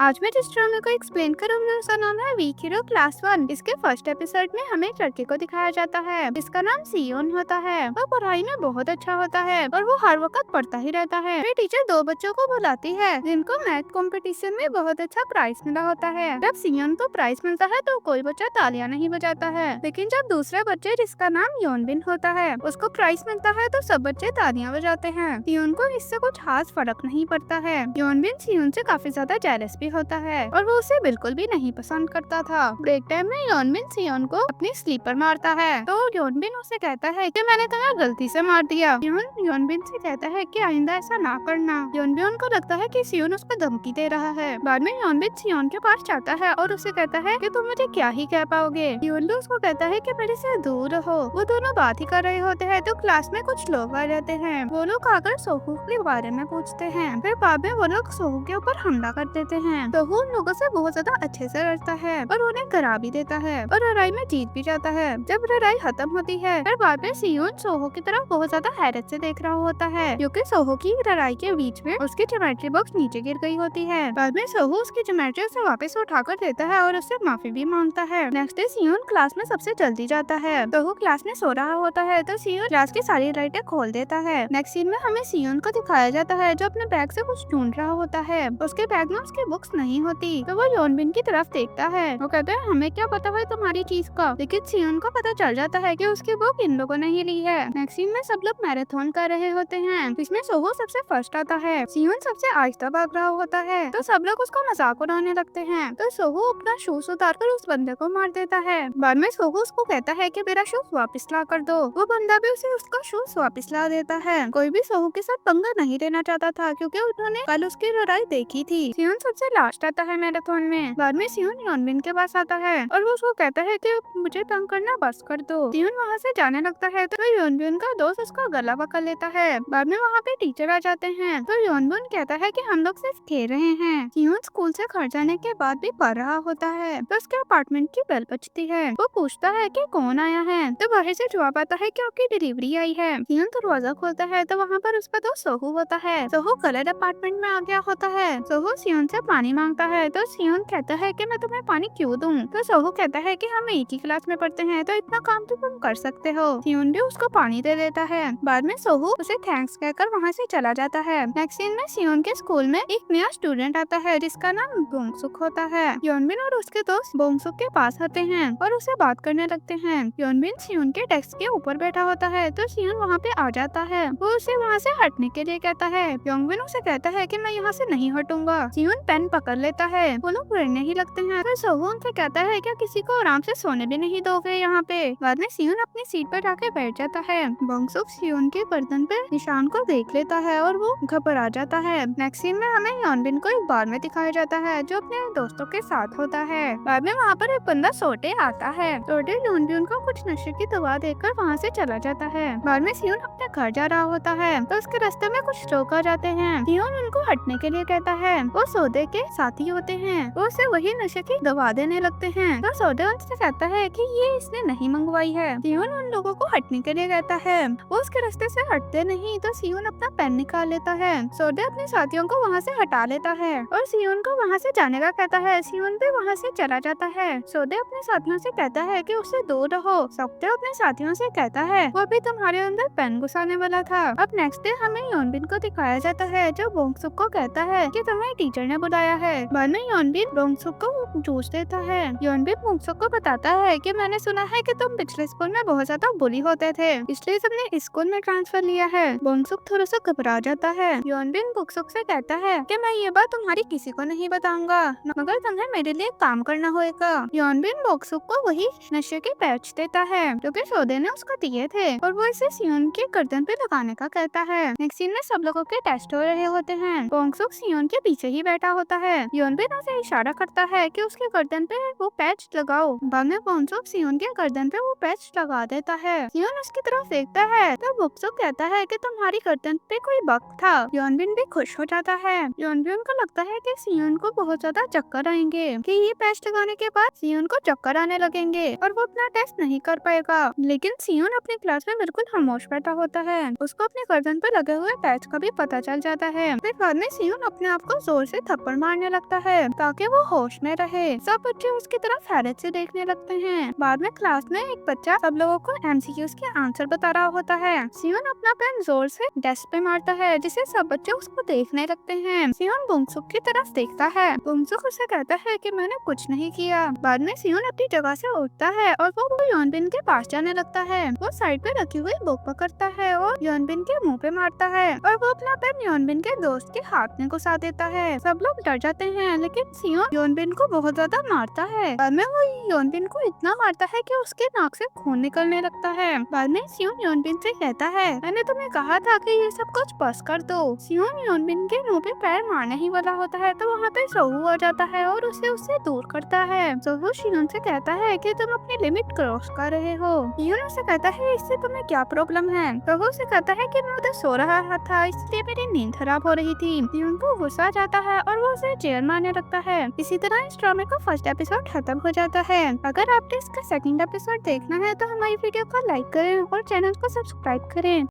आज मैं जिस ड्रामे को एक्सप्लेन करूंगी उसका नाम है वीक हीरो क्लास 1। इसके फर्स्ट एपिसोड में हमें एक लड़के को दिखाया जाता है जिसका नाम सियोन होता है। वो पढ़ाई में बहुत अच्छा होता है और वो हर वक्त पढ़ता ही रहता है। फिर टीचर दो बच्चों को बुलाती है जिनको मैथ कंपटीशन में बहुत अच्छा प्राइज मिला होता है। जब सियोन को प्राइज मिलता है तो कोई बच्चा तालियां नहीं बजाता है, लेकिन जब दूसरे बच्चे जिसका नाम योनबिन होता है उसको प्राइज मिलता है तो सब बच्चे तालियां बजाते हैं। सियोन को इससे कुछ खास फर्क नहीं पड़ता है। योनबिन सियोन से काफी ज्यादा जेलस भी होता है और वो उसे बिल्कुल भी नहीं पसंद करता था। ब्रेक टाइम में योनबिन सियोन को अपनी स्लीपर मारता है तो योनबिन उसे कहता है कि मैंने तुम्हें गलती से मार दिया। योनबिन से कहता है कि आइंदा ऐसा ना करना। योनबिन को लगता है कि सियोन उसको धमकी दे रहा है। बाद में योनबिन सियोन के पास जाता है और उसे कहता है कि तुम मुझे क्या ही कह पाओगे। योनबिन उसको कहता है कि मेरे से दूर रहो। वो दोनों बात ही कर रहे होते हैं तो क्लास में कुछ लोग आ जाते हैं। वो लोग आकर सोहू के बारे में पूछते हैं। फिर बाद में वो लोग सोहू के ऊपर हमला कर देते हैं। तो वो उन लोगों से बहुत ज्यादा अच्छे से लड़ता है और उन्हें गिरा भी देता है और लड़ाई में जीत भी जाता है। जब लड़ाई खत्म होती है फिर बाद में सियोन सोहो की तरफ बहुत ज्यादा हैरत से देख रहा होता है क्योंकि सोहो की लड़ाई के बीच में उसकी ज्योमेट्री बॉक्स नीचे गिर गई होती है। बाद में सोहो उसकी ज्योमेट्री उसे वापस उठाकर देता है और उससे माफी भी मांगता है। नेक्स्ट डे सियोन क्लास में सबसे जल्दी जाता है। सोहो क्लास में सो रहा होता है तो सियोन क्लास की सारी लाइटें खोल देता है। नेक्स्ट सीन में हमें सियोन को दिखाया जाता है जो अपने बैग से कुछ ढूंढ रहा होता है। उसके बैग में उसकी बुक्स नहीं होती तो वो योनबिन की तरफ देखता है। वो कहता है हमें क्या पता है तुम्हारी चीज का, लेकिन सियोन को पता चल जाता है कि उसकी बुक इन लोगों ने ही ली है। नेक्स्ट सीन में सब लोग मैराथन कर रहे होते हैं जिसमें सोहो सबसे फर्स्ट आता है। सियोन सबसे आहिस्ता भाग रहा होता है तो सब लोग उसको मजाक उड़ाने लगते हैं तो सोहो अपना शूज उतारकर उस बंदे को मार देता है। बाद में सोहो उसको कहता है कि मेरा शूज वापस ला कर दो। वो बंदा भी उसे उसका शूज वापस ला देता है। कोई भी सोहो के साथ पंगा नहीं लेना चाहता था क्योंकि उन्होंने कल उसकी लड़ाई देखी थी। सियोन सबसे लास्ट आता है मैराथन में। बाद में सियोन योनबिन के पास आता है और वो उसको कहता है कि मुझे तंग करना बस कर दो। सियोन वहाँ से जाने लगता है तो योनबिन का दोस्त उसका गला पकड़ लेता है। बाद में वहाँ पे टीचर आ जाते हैं तो योनबिन कहता है कि हम लोग सिर्फ खेल रहे हैं। सियोन स्कूल से घर जाने के बाद भी पढ़ रहा होता है तो उसके अपार्टमेंट की बेल बजती है। वो पूछता है कि कौन आया है तो बाहर से जवाब आता है कि आपकी डिलीवरी आई है। सियोन दरवाजा खोलता है तो वहाँ पर उसका दोस्त सोहू होता है। सोहू कलर अपार्टमेंट में आ गया होता है। सोहू सियोन से पानी मांगता है तो सियोन कहता है कि मैं तुम्हें पानी क्यों दूं। तो सोहू कहता है कि हम एक ही क्लास में पढ़ते हैं तो इतना काम तो तुम कर सकते हो। सियोन भी उसको पानी दे देता है। बाद में सोहू उसे थैंक्स कहकर वहाँ से चला जाता है। नेक्स्ट सीन में सियोन के स्कूल में एक नया स्टूडेंट आता है जिसका नाम बोंगसुक होता है। योनबिन और उसके दोस्त बोंगसुक के पास आते हैं और उसे बात करने लगते हैं। योनबिन सियोन के डेस्क के ऊपर बैठा होता है तो सियोन वहाँ पे आ जाता है। वो उसे वहाँ से हटने के लिए कहता है। योनबिन उसे कहता है कि मैं यहाँ से नहीं हटूंगा। सियोन पेन पकड़ लेता है। वो लोग लड़ने ही लगते हैं। फिर सोहू उनसे कहता है क्या किसी को आराम से सोने भी नहीं दोगे यहाँ पे। बाद में सियोन अपनी सीट पर जाके बैठ जाता है। बोंगसुक सियोन के गर्दन पे निशान को देख लेता है और वो घबरा जाता है। नेक्स्ट सीन में हमें योनबिन को एक बार में दिखाया जाता है जो अपने दोस्तों के साथ होता है। बाद में वहाँ पर एक बंदा सोटे आता है। सोटे योनबिन को कुछ नशे की दवा देकर वहाँ से चला जाता है। बाद में सियोन अपने घर जा रहा होता है तो उसके रास्ते में कुछ लोग आ जाते हैं। सियोन उनको हटने के लिए कहता है। वो सोडे के साथी होते हैं। वो उसे वही नशे की दवा देने लगते हैं तो सोडे उनसे कहता है कि ये इसने नहीं मंगवाई है। सियोन उन लोगों को हटने के लिए कहता है। वो उसके रास्ते से हटते नहीं तो सियोन अपना पेन निकाल लेता है। सोडे अपने साथियों को वहाँ से हटा लेता है और सियोन को वहाँ से जाने का कहता है। सियोन भी वहाँ से चला जाता है। सोडे अपने साथियों से कहता है कि उससे दूर रहो। सोडे अपने साथियों से कहता है वो भी तुम्हारे अंदर पेन घुसाने वाला था। अब नेक्स्ट डे हमें योनबिन को दिखाया जाता है जो बोंगसुक को कहता है कि तुम्हें टीचर ने बुलाया है। बाद में योनबिन बोंगसुक को जूस देता है। योनबिन बोंगसुक को बताता है कि मैंने सुना है कि तुम पिछले स्कूल में बहुत ज्यादा बुली होते थे इसलिए तुमने स्कूल में ट्रांसफर लिया है। बोंगसुक थोड़ा सा घबरा जाता है। योनबिन बोंगसुक से कहता है कि मैं ये बात तुम्हारी किसी को नहीं बताऊंगा मगर तुम्हें मेरे लिए काम करना होगा। योनबिन बोंगसुक को वही नशे के पैच देता है जो कि सोडे ने उसको दिए थे और वो इसे सियोन के गर्दन पे लगाने का कहता है। नेक्स्ट सीन में सब लोगों के टेस्ट हो रहे होते हैं। बोंगसुक सियोन के पीछे ही बैठा होता है। योनबिन उसे इशारा करता है कि उसके गर्दन पे वो पैच लगाओ। बाद में बोंगसुक सियोन के गर्दन पे वो पैच लगा देता है। सियोन उसकी तरफ देखता है तो बोंगसुक कहता है कि तुम्हारी गर्दन पे कोई बग था। योनबिन भी खुश हो जाता है। योनबिन को लगता है कि सियोन को बहुत ज्यादा चक्कर आएंगे कि ये पैच लगाने के बाद सियोन को चक्कर आने लगेंगे और वो अपना टेस्ट नहीं कर पाएगा। लेकिन सियोन अपनी क्लास में बिल्कुल खामोश बैठा होता है। उसको अपने गर्दन पे लगे हुए पैच का भी पता चल जाता है। फिर बाद में सियोन अपने आप को जोर से थप्पड़ मार मारने लगता है ताकि वो होश में रहे। सब बच्चे उसकी तरफ हैरत से देखने लगते हैं। बाद में क्लास में एक बच्चा सब लोगों को एमसीक्यूज के आंसर बता रहा होता है। सियोन अपना पेन जोर से डेस्क पे मारता है जिसे सब बच्चे उसको देखने लगते हैं। सियोन बुंगसुक की तरफ देखता है। बुंगसुक उसे कहता है कि मैंने कुछ नहीं किया। बाद में सियोन अपनी जगह से उठता है और वो योनबिन के पास जाने लगता है। वो साइड पे रखी हुई बुक पकड़ता है और योनबिन के मुंह पे मारता है और वो अपना पेन योनबिन के दोस्त के हाथ में घुसा देता है। सब लोग डर जाते हैं लेकिन सियोन योनबिन को बहुत ज्यादा मारता है। बाद में वो योनबिन को इतना मारता है कि उसके नाक से खून निकलने लगता है। बाद में सियोन योनबिन से कहता है मैंने तुम्हें कहा था कि ये सब कुछ बस कर दो। सियोन योनबिन के मुंह पे पैर मारने ही वाला होता है तो वहाँ पे सोहू आ जाता है और उसे उससे दूर करता है। सोहू सियोन से कहता है कि तुम अपनी लिमिट क्रॉस कर रहे हो। सियोन उसे कहता है इससे तुम्हें क्या प्रॉब्लम है। सोहू उसे कहता है कि मैं उधर सो रहा था इसलिए मेरी नींद खराब हो रही थी। सियोन को गुस्सा आ जाता है और वो उसे चेयर मारने लगता है। इसी तरह इस ड्रामे का फर्स्ट एपिसोड खत्म हो जाता है। अगर आपने इसका सेकंड एपिसोड देखना है तो हमारी वीडियो को लाइक करें और चैनल को सब्सक्राइब करें।